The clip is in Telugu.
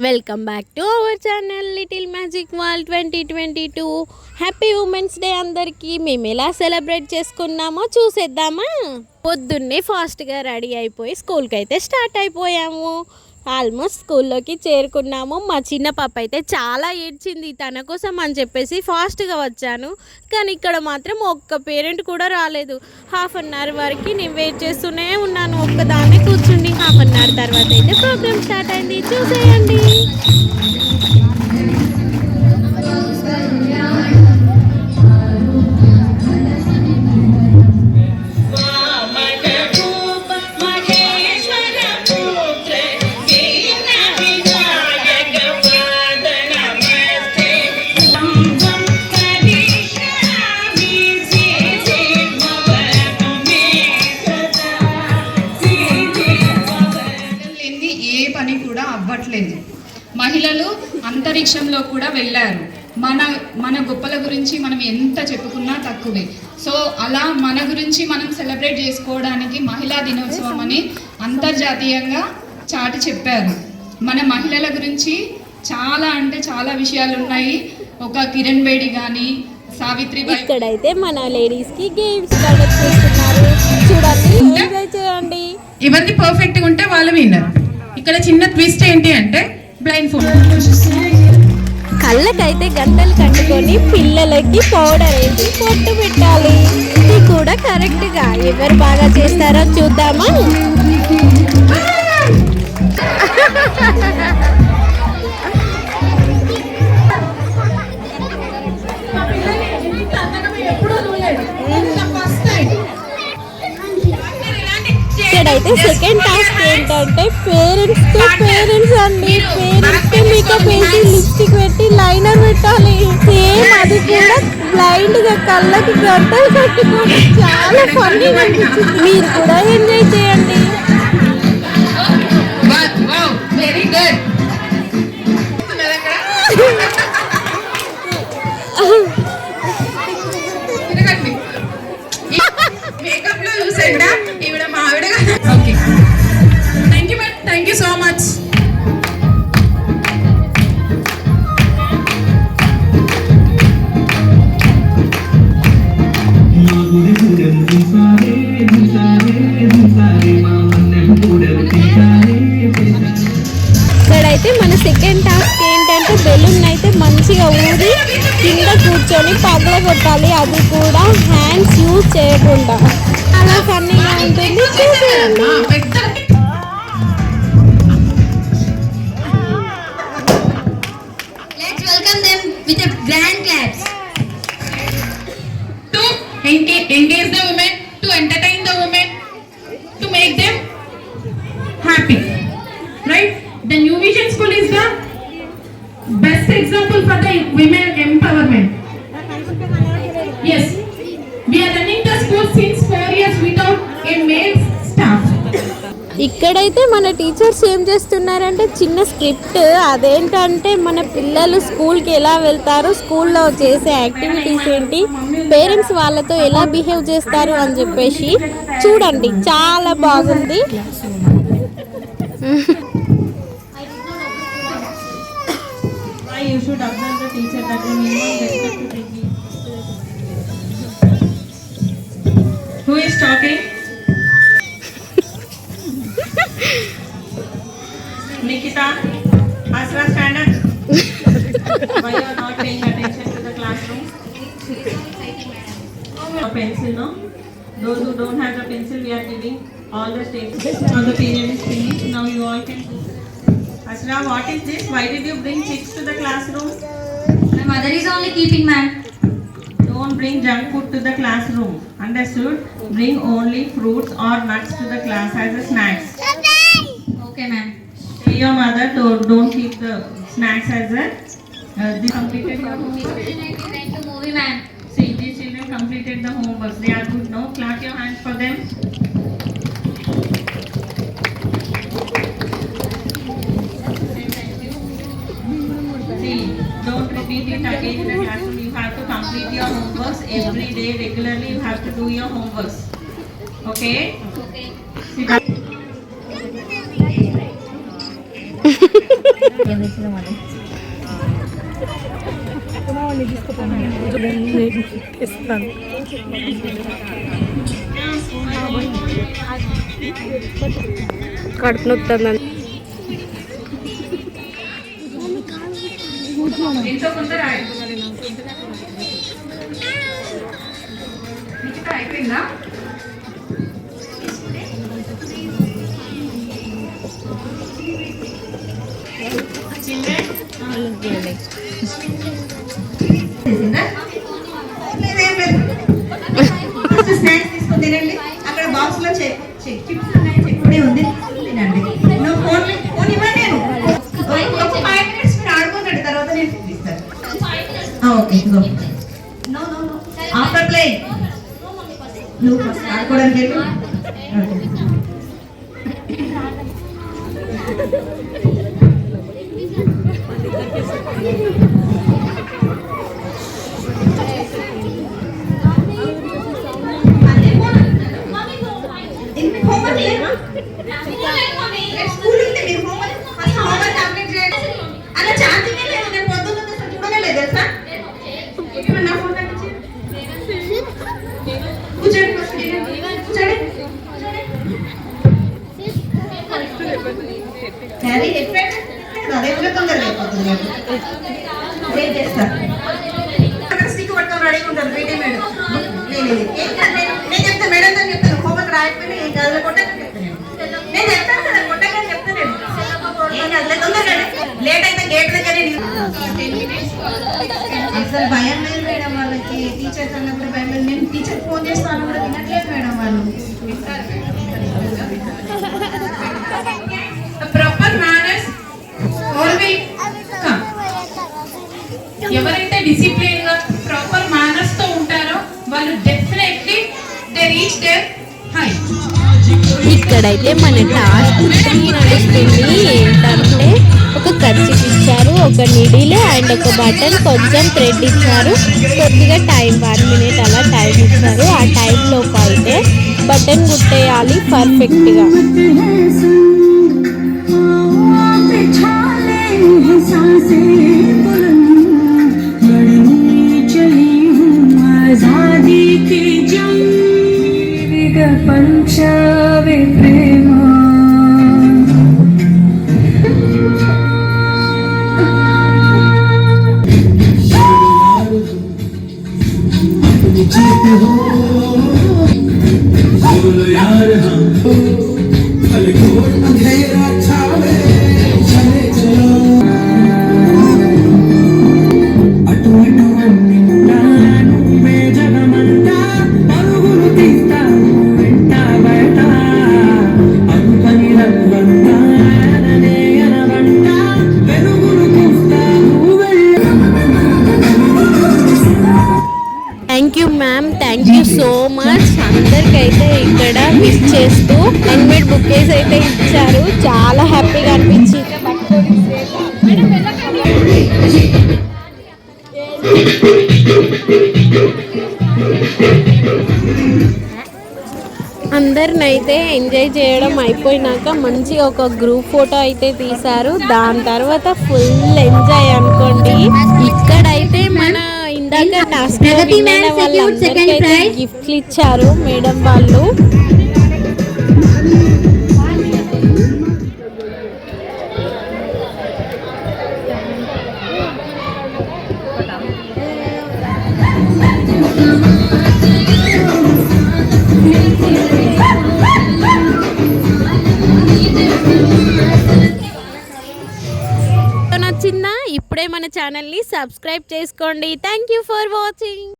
Welcome back to our channel little magic world 2022. Happy women's day అందరికీ. మేము ఎలా సెలబ్రేట్ చేసుకున్నామో చూసేద్దామా. పొద్దున్నే ఫాస్ట్గా రెడీ అయిపోయి స్కూల్కి అయితే స్టార్ట్ అయిపోయాము. ఆల్మోస్ట్ స్కూల్లోకి చేరుకున్నాము. మా చిన్న పాప అయితే చాలా ఏడ్చింది. తన కోసం అని చెప్పేసి ఫాస్ట్గా వచ్చాను, కానీ ఇక్కడ మాత్రం ఒక్క పేరెంట్ కూడా రాలేదు. హాఫ్ అన్ అవర్ వరకు నేను వెయిట్ చేస్తూనే ఉన్నాను, ఒక్కదాన్ని కూర్చుండి. హాఫ్ అన్ అవర్ తర్వాత అయితే ప్రోగ్రామ్ స్టార్ట్ అయింది, చూసేయండి. అవ్వట్లేదు. మహిళలు అంతరిక్షంలో కూడా వెళ్ళారు. మన గొప్పల గురించి మనం ఎంత చెప్పుకున్నా తక్కువే. సో అలా మన గురించి మనం సెలబ్రేట్ చేసుకోవడానికి మహిళా దినోత్సవం అని అంతర్జాతీయంగా చాటి చెప్పారు. మన మహిళల గురించి చాలా అంటే చాలా విషయాలు ఉన్నాయి. ఒక కిరణ్ బేడి కానీ, సావిత్రిబాయి. ఇక్కడైతే మన లేడీస్ కి గేమ్స్ కండక్ట్ చేస్తున్నారు, చూడండి, ఎంజాయ్ చేయండి. ఇవన్నీ పర్ఫెక్ట్ గా ఉంటే వాళ్ళు విన్నర్. ఇక్కడ చిన్న ట్విస్ట్ ఏంటి అంటే బ్లైండ్ ఫోల్డ్. కళ్ళకైతే గంటలు కట్టుకొని పిల్లలకి పౌడర్ వేసి పొట్టు పెట్టాలి. ఇది కూడా కరెక్ట్ గా ఎవరు బాగా చేస్తారో చూద్దామా. ఇక్కడైతే సెకండ్ టాస్క్ ఏంటంటే పేరెంట్స్ అండి. పేరెంట్స్ మేకప్ వేసి లిప్స్టిక్ పెట్టి లైనర్ పెట్టాలి. సేమ్ అది కూడా బ్లైండ్ గా కళ్ళకి గంటలు కట్టుకొని చాలా ఫన్నీగా అనిపించింది. మీరు కూడా ఎంజాయ్ చేయండి. Very good. మేకప్ లో చూసేదా ఈవిడ మా ఆవిడ. Okay, thank you so much. ఇక్కడైతే మన సెకండ్ టాస్క్ ఏంటంటే బెలూన్ అయితే మంచిగా ఊది కింద కూర్చొని పగల కొట్టాలి. అది కూడా హ్యాండ్స్ యూజ్ చేయకుండా. అలా ఫన్నీగా ఉంటుంది, చూసేయండి. Let's welcome them with a grand claps. To engage the women, to entertain the women, to make them happy, right? The New Vision School is the best example for the women empowerment. Yes, we are running the school since 4 years without a male staff. ఇక్కడైతే మన టీచర్స్ ఏం చేస్తున్నారంటే చిన్న స్క్రిప్ట్. అదేంటంటే మన పిల్లలు స్కూల్కి ఎలా వెళ్తారు, స్కూల్లో చేసే యాక్టివిటీస్ ఏంటి, పేరెంట్స్ వాళ్ళతో ఎలా బిహేవ్ చేస్తారు అని చెప్పేసి చూడండి, చాలా బాగుంది. You should observe the teacher that the minimum respect to the teacher. Who is talking? Nikita, Asra, stand up. Why you are not paying attention to the classroom? A pencil, no? Those who don't have the pencil, we are giving all the stages. All the period is finished. Now you all can do. Asra, what is this? Why did you bring chicks to the classroom? My mother is only keeping, ma'am. Don't bring junk food to the classroom. Understood? Bring only fruits or nuts to the class as a snacks. Okay, ma'am. Tell your mother to don't keep the snacks as a. They completed your homework. We went to movie, ma'am. See, these children completed the homework. They are good. No, clap your hands for them. See, don't repeat it again in the classroom. You have to complete your homeworks every day regularly. You have to do your homeworks. Okay? Okay. Sit down. కడుపు నొత్తందని ఎంతో కొంత రాయి మిగతా అయిపోయిందా? స్నాక్స్ తీసుకొని తినండి. అక్కడ బాక్స్ లో చిప్స్ ఉన్నాయి, చెక్కుడే ఉంది, తినండి. నువ్వు ఫోన్ ఇవ్వండి. నేను ఒక 5 minutes మీరు ఆడుకోకండి, తర్వాత నేను చూపిస్తాను. ఓకే నో ఆఫ్టర్ ప్లే నువ్వు ఫస్ట్ ఆడుకోవడానికి వెళ్ళు. స్కూల్ ఉంది, మీరు హోంవర్క్ ఫస్ట్ హోంవర్క్ కంప్లీట్ చేయండి. అలా ఛార్జింగ్ లేదు, నేను పొద్దున్న చూడనే లేదు తెలుసా. నా ఫోన్ కూర్చోండి, ఫస్ట్ కూర్చోండి. క్యారీ అదే తొందరగా అయిపోతుంది. వెయిట్ చేస్తా. అక్కడ స్టిక్ పట్టుకొని రెడీగా ఉంటాను. పీటీ మేడం నేను చెప్తాను, మేడం అని చెప్తాను. హోంవర్క్ రాయకపోయినా ఏం కాదు, కొట్టని చెప్తాను. నేను చెప్తాను కదా, కొట్టగానే చెప్తాను. ఏం కాదు, తొందరగా లేట్ అయితే గేట్ దగ్గర అసలు భయం లేదు మేడం వాళ్ళకి. టీచర్స్ అన్నప్పుడు భయం లేదు. నేను టీచర్ ఫోన్ చేస్తాను కూడా వినట్లేదు మేడం వాళ్ళు. Proper manners always come. ఎవరైతే డిసిప్లిన్ గా ప్రాపర్ మేనర్స్ తో ఉంటారో వాళ్ళు definitely they reach their height. ఇక్కడైతే మన టాస్క్ 3 నడుస్తుంది. ఏంటంటే ఒక కర్చీఫ్ ఇచ్చారు, ఒక నిడిల్ అండ్ ఒక బటన్, కొంచెం థ్రెడ్ ఇచ్చారు, కొద్దిగా టైం 1 minute అలా టైం ఇచ్చారు. ఆ టైంలోపు అయితే బటన్ కుట్టేయాలి పర్ఫెక్ట్గా. పంచవే ప్రేమ thank you ma'am, thank you so much. అందరికైతే ఇక్కడ విష్ చేస్తూ హెల్మెట్ బుకేస్ అయితే ఇచ్చారు. చాలా హ్యాపీగా అనిపించింది. అందరినైతే ఎంజాయ్ చేయడం అయిపోయినాక మంచి ఒక గ్రూప్ ఫోటో అయితే తీశారు. దాని తర్వాత ఫుల్ ఎంజాయ్ అనుకోండి. ఇక్కడైతే మన ఇందాక టాస్క్ వాళ్ళందరికైతే గిఫ్ట్లు ఇచ్చారు మేడం వాళ్ళు. నచ్చిందా? ఇప్పుడే మన ఛానల్ని సబ్స్క్రైబ్ చేసుకోండి. Thank you for watching.